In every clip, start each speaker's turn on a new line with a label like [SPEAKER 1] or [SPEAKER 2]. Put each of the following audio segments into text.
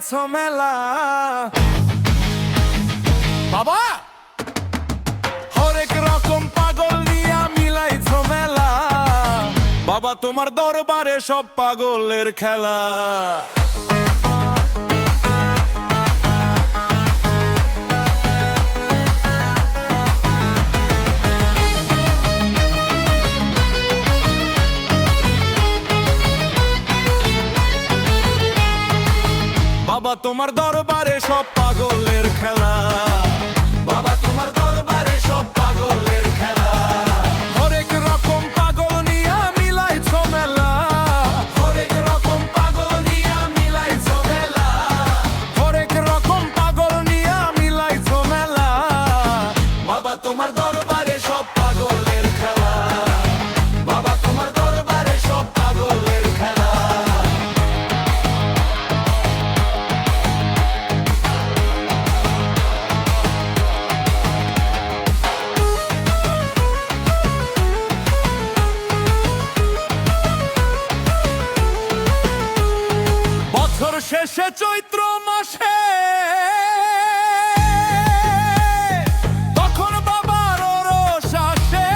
[SPEAKER 1] মিলাইছো মেলা। বাবা হরেক রকম পাগল নিয়া মিলাইছো মেলা। বাবা তোমার দরবারে সব পাগলের খেলা। বাবা তোমার দরবারে সব পাগলের খেলা। বাবা তোমার দরবারে সব পাগলের খেলা। হরেক রকম পাগল নিয়া মিলাইছো মেলা। হরেক রকম পাগল নিয়া মিলাইছো মেলা। হরেক রকম পাগল নিয়া মিলাইছো মেলা। বাবা তোমার দরবারে সব পাগলের খেলা। বাবা তোমার দরবারে সব পাগলের খেলা। বছর শেষে চৈত্র মাসে তখন বাবার রোষ আসে।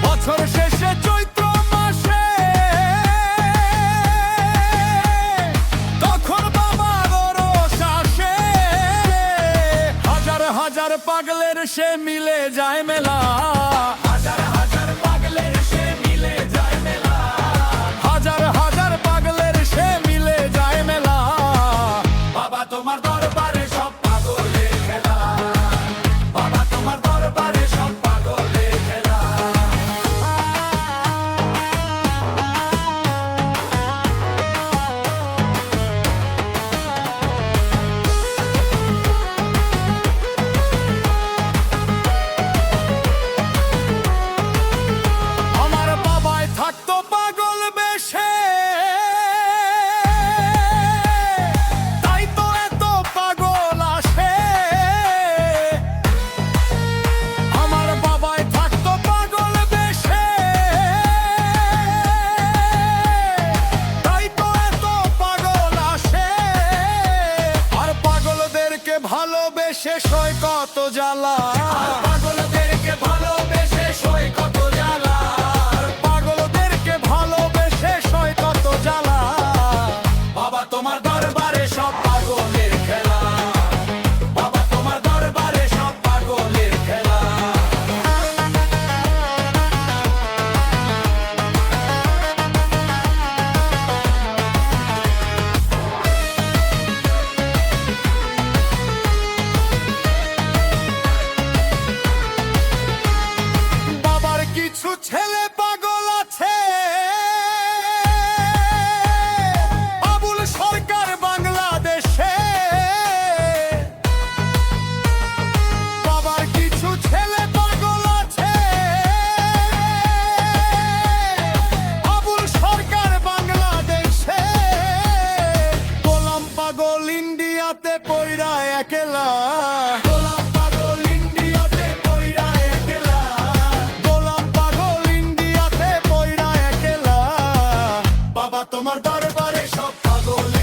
[SPEAKER 1] বছর শেষে চৈত্র মাসে তখন বাবার রোষ আসে। হাজার হাজার পাগলের সে মিলে যায় মেলা। হাজার হাজার পাগলের সে মিলে যায় মেলা। হাজার হাজার পাগলের সে মিলে যায় মেলা। বাবা তোমার দরবারে সব পাগলের খেলা। বাবা তোমার দরবারে সব পাগলের খেলা। আমার বাবাই থাকতো পাগল বেশে, তাই তো এত পাগল আসে। আমার বাবাই থাকতো পাগল বেশে, তাই তো এত পাগল আসে। আর পাগলদেরকে ভালোবেসে সয় কত জ্বালা। পাগলদেরকে ভালোবেসে সয় কত জ্বালা। পাগলদেরকে ভালোবেসে সয় কত জ্বালা। বাবা তোমার দরবারে সব পাগলের খেলা। বাবা তোমার দরবারে সব পাগলের খেলা। বাবার কিছু ছেলে পাগল আছে, আবুল সরকার বাংলাদেশে। বাবার কিছু ছেলে পাগল আছে, আবুল সরকার বাংলাদেশে। গোলাম পাগল ইন্ডিয়াতে পইরা একলা। গোলাম পাগল ইন্ডিয়াতে পইরা একলা। গোলাম পাগল ইন্ডিয়াতে পইরা একলা। বাবা তোমার দরবারে সব পাগলের